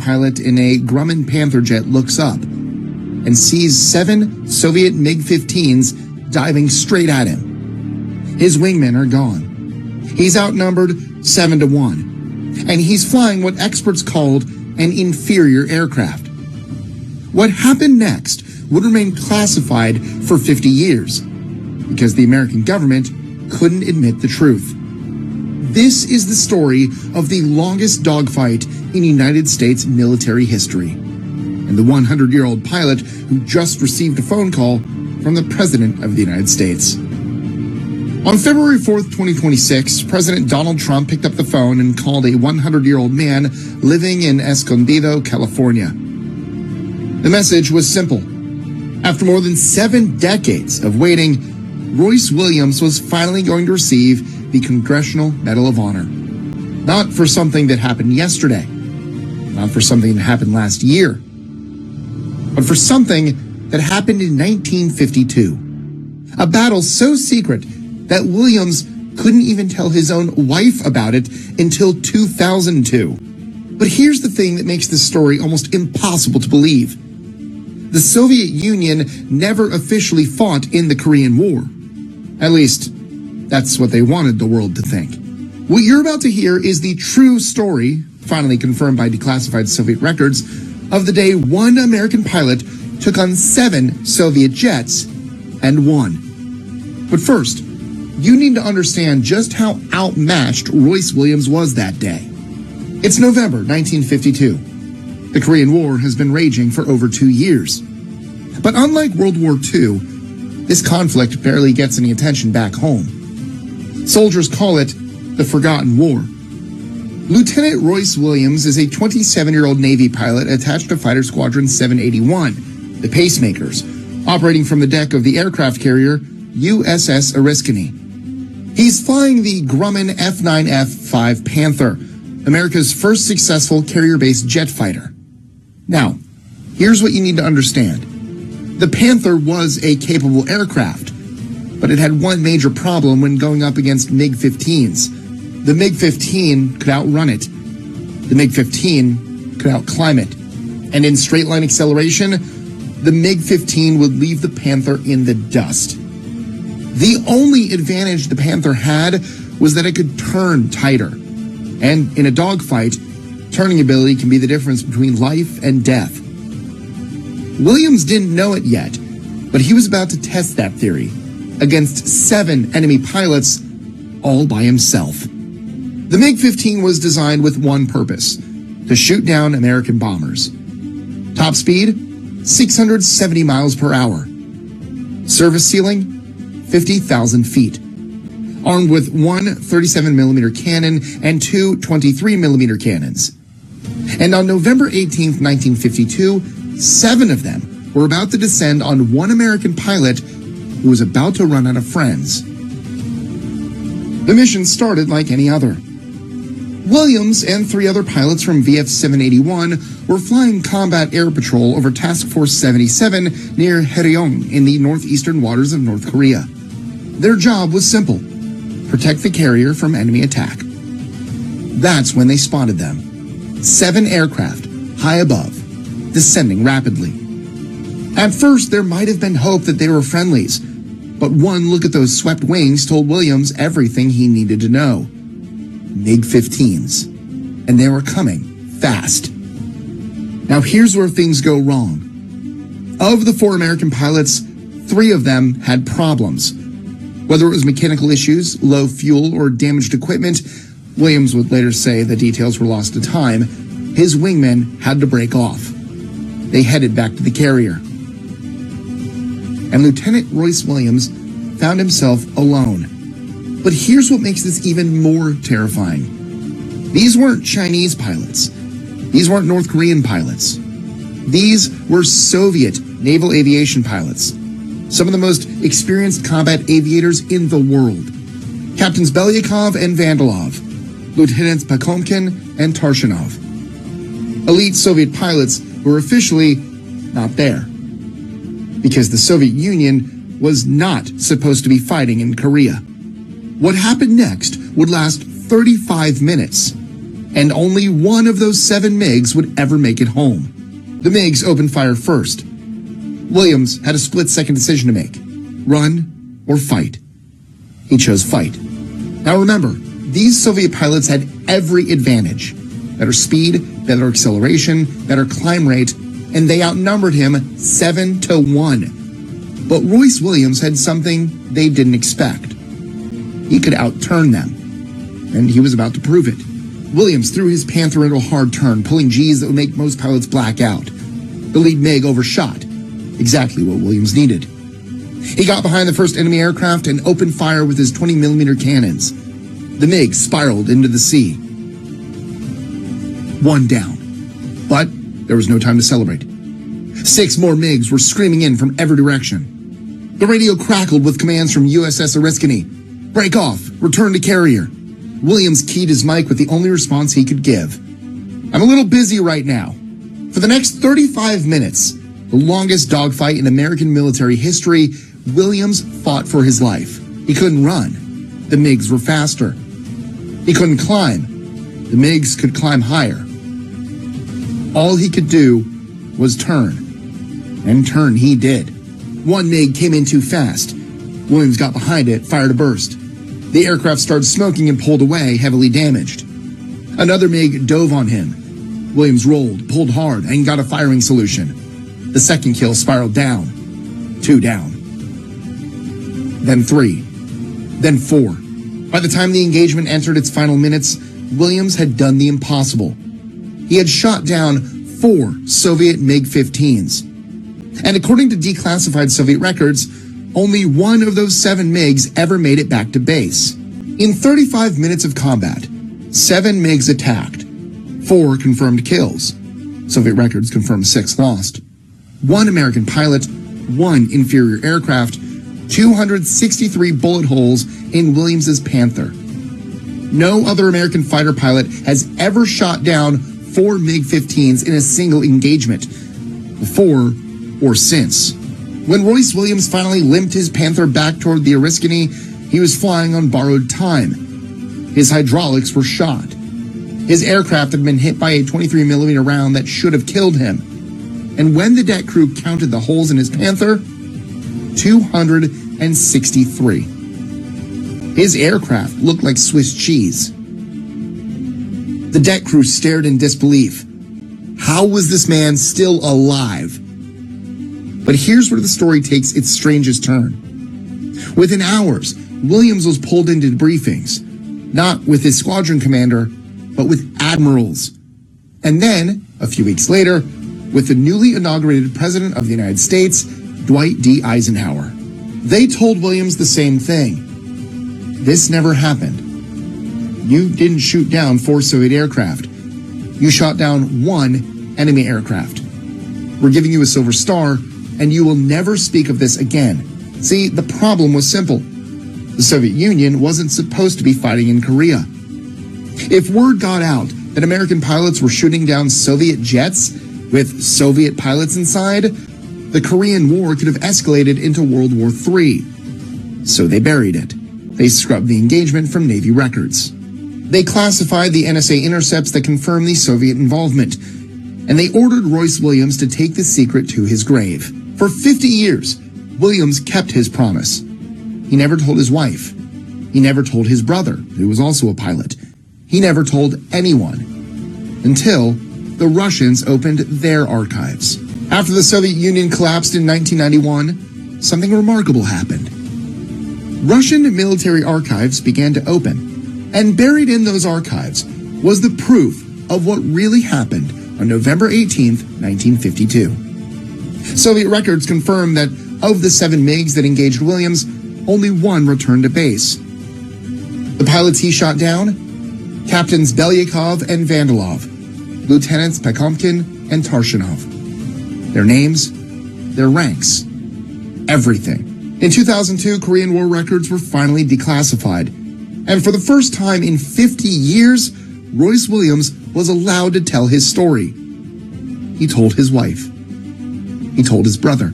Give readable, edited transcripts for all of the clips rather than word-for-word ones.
pilot in a Grumman Panther jet looks up and sees 7 Soviet MiG-15s diving straight at him. His wingmen are gone. He's outnumbered 7-1, and he's flying what experts called an inferior aircraft. What happened next would remain classified for 50 years because the American government couldn't admit the truth. This is the story of the longest dogfight in United States military history, and the 100-year-old pilot who just received a phone call from the President of the United States. On February 4th, 2026, President Donald Trump picked up the phone and called a 100-year-old man living in Escondido, California. The message was simple. After more than 7 decades of waiting, Royce Williams was finally going to receive the Congressional Medal of Honor. Not for something that happened yesterday, not for something that happened last year, but for something that happened in 1952. A battle so secret that Williams couldn't even tell his own wife about it until 2002. But here's the thing that makes this story almost impossible to believe. The Soviet Union never officially fought in the Korean War. At least, that's what they wanted the world to think. What you're about to hear is the true story, finally confirmed by declassified Soviet records, of the day one American pilot took on 7 Soviet jets and won. But first, you need to understand just how outmatched Royce Williams was that day. It's November 1952. The Korean War has been raging for over 2 years. But unlike World War II, this conflict barely gets any attention back home. Soldiers call it the Forgotten War. Lieutenant Royce Williams is a 27-year-old Navy pilot attached to Fighter Squadron 781, the Pacemakers, operating from the deck of the aircraft carrier USS Oriskany. He's flying the Grumman F-9F-5 Panther, America's first successful carrier-based jet fighter. Now, here's what you need to understand. The Panther was a capable aircraft, but it had one major problem when going up against MiG-15s. The MiG-15 could outrun it. The MiG-15 could outclimb it. And in straight-line acceleration, the MiG-15 would leave the Panther in the dust. The only advantage the Panther had was that it could turn tighter. And in a dogfight, turning ability can be the difference between life and death. Williams didn't know it yet, but he was about to test that theory against 7 enemy pilots all by himself. The MiG-15 was designed with one purpose: to shoot down American bombers. Top speed, 670 miles per hour. Service ceiling, 50,000 feet. Armed with one 37mm cannon and 2 23mm cannons. And on November 18th, 1952, 7 of them were about to descend on one American pilot who was about to run out of friends. The mission started like any other. Williams and 3 other pilots from VF-781 were flying combat air patrol over Task Force 77 near Haeryong in the northeastern waters of North Korea. Their job was simple: protect the carrier from enemy attack. That's when they spotted them. 7 aircraft, high above, descending rapidly. At first, there might have been hope that they were friendlies, but one look at those swept wings told Williams everything he needed to know. MiG-15s. And they were coming fast. Now here's where things go wrong. Of the 4 American pilots, 3 of them had problems. Whether it was mechanical issues, low fuel, or damaged equipment, Williams would later say the details were lost to time, his wingmen had to break off. They headed back to the carrier. And Lieutenant Royce Williams found himself alone. But here's what makes this even more terrifying. These weren't Chinese pilots. These weren't North Korean pilots. These were Soviet naval aviation pilots. Some of the most experienced combat aviators in the world. Captains Belyakov and Vandalov, Lieutenants Pakomkin and Tarshinov. Elite Soviet pilots were officially not there, because the Soviet Union was not supposed to be fighting in Korea. What happened next would last 35 minutes, and only one of those 7 MiGs would ever make it home. The MiGs opened fire first. Williams had a split-second decision to make: run or fight. He chose fight. Now remember, these Soviet pilots had every advantage: better speed, better acceleration, better climb rate, and they outnumbered him 7-1. But Royce Williams had something they didn't expect. He could outturn them, and he was about to prove it. Williams threw his Panther into a hard turn, pulling G's that would make most pilots black out. The lead MiG overshot, exactly what Williams needed. He got behind the first enemy aircraft and opened fire with his 20mm cannons. The MiG spiraled into the sea. 1 down. But there was no time to celebrate. 6 more MiGs were screaming in from every direction. The radio crackled with commands from USS Garbinski. Break off, return to carrier. Williams keyed his mic with the only response he could give: I'm a little busy right now. For the next 35 minutes, the longest dogfight in American military history, Williams fought for his life. He couldn't run. The MiGs were faster. He couldn't climb. The MiGs could climb higher. All he could do was turn. And turn he did. 1 MiG came in too fast. Williams got behind it, fired a burst. The aircraft started smoking and pulled away, heavily damaged. Another MiG dove on him. Williams rolled, pulled hard, and got a firing solution. The second kill spiraled down. 2 down. Then 3. Then 4. By the time the engagement entered its final minutes, Williams had done the impossible. He had shot down 4 Soviet MiG-15s. And according to declassified Soviet records, only one of those 7 MiGs ever made it back to base. In 35 minutes of combat, 7 MiGs attacked. 4 confirmed kills. Soviet records confirmed 6 lost. 1 American pilot, 1 inferior aircraft, 263 bullet holes in Williams's Panther. No other American fighter pilot has ever shot down 4 MiG-15s in a single engagement, before or since. When Royce Williams finally limped his Panther back toward the Garbinski, he was flying on borrowed time. His hydraulics were shot. His aircraft had been hit by a 23mm round that should have killed him. And when the deck crew counted the holes in his Panther, 263. His aircraft looked like Swiss cheese. The deck crew stared in disbelief. How was this man still alive? But here's where the story takes its strangest turn. Within hours, Williams was pulled into briefings, not with his squadron commander, but with admirals. And then, a few weeks later, with the newly inaugurated President of the United States, Dwight D. Eisenhower. They told Williams the same thing. This never happened. You didn't shoot down 4 Soviet aircraft. You shot down 1 enemy aircraft. We're giving you a Silver Star, and you will never speak of this again. See, the problem was simple. The Soviet Union wasn't supposed to be fighting in Korea. If word got out that American pilots were shooting down Soviet jets with Soviet pilots inside, the Korean War could have escalated into World War III. So they buried it. They scrubbed the engagement from Navy records. They classified the NSA intercepts that confirmed the Soviet involvement, and they ordered Royce Williams to take the secret to his grave. For 50 years, Williams kept his promise. He never told his wife. He never told his brother, who was also a pilot. He never told anyone. Until the Russians opened their archives. After the Soviet Union collapsed in 1991, something remarkable happened. Russian military archives began to open, and buried in those archives was the proof of what really happened on November 18, 1952. Soviet records confirm that of the 7 MiGs that engaged Williams, only 1 returned to base. The pilots he shot down? Captains Belyakov and Vandalov, Lieutenants Pakomkin and Tarshinov. Their names, their ranks, everything. In 2002, Korean War records were finally declassified. And for the first time in 50 years, Royce Williams was allowed to tell his story. He told his wife. He told his brother.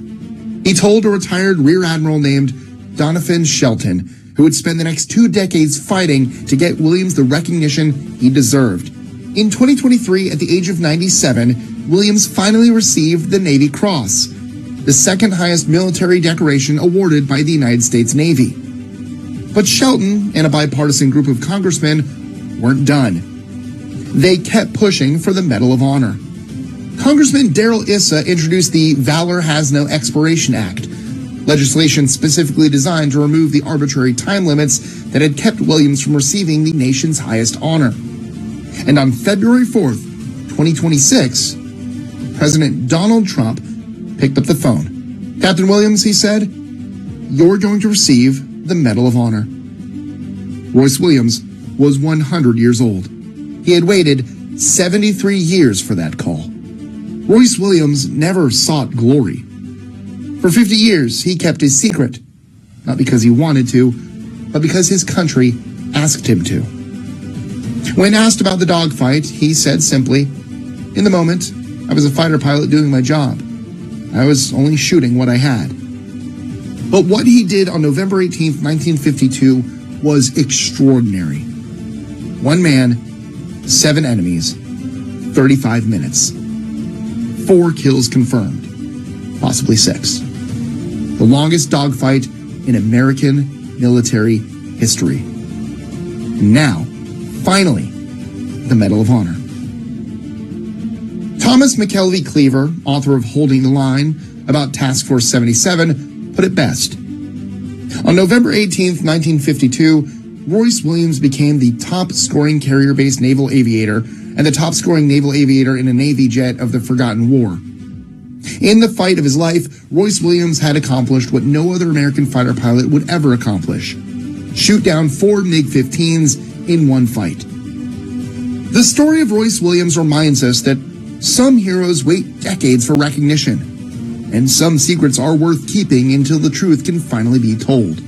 He told a retired Rear Admiral named Donovan Shelton, who would spend the next 2 decades fighting to get Williams the recognition he deserved. In 2023, at the age of 97, Williams finally received the Navy Cross, the second highest military decoration awarded by the United States Navy. But Shelton and a bipartisan group of congressmen weren't done. They kept pushing for the Medal of Honor. Congressman Darrell Issa introduced the Valor Has No Expiration Act, legislation specifically designed to remove the arbitrary time limits that had kept Williams from receiving the nation's highest honor. And on February 4th, 2026, President Donald Trump picked up the phone. "Captain Williams," he said, "you're going to receive the Medal of Honor." Royce Williams was 100 years old. He had waited 73 years for that call. Royce Williams never sought glory. For 50 years, he kept his secret, not because he wanted to, but because his country asked him to. When asked about the dogfight, he said simply, "In the moment, I was a fighter pilot doing my job. I was only shooting what I had." But what he did on November 18th, 1952 was extraordinary. One man, 7 enemies, 35 minutes. 4 kills confirmed, possibly 6. The longest dogfight in American military history. And now, finally, the Medal of Honor. Thomas McKelvey Cleaver, author of Holding the Line about Task Force 77, put it best. On November 18th, 1952, Royce Williams became the top-scoring carrier-based naval aviator and the top-scoring naval aviator in a Navy jet of the Forgotten War. In the fight of his life, Royce Williams had accomplished what no other American fighter pilot would ever accomplish: shoot down 4 MiG-15s in one fight. The story of Royce Williams reminds us that some heroes wait decades for recognition, and some secrets are worth keeping until the truth can finally be told.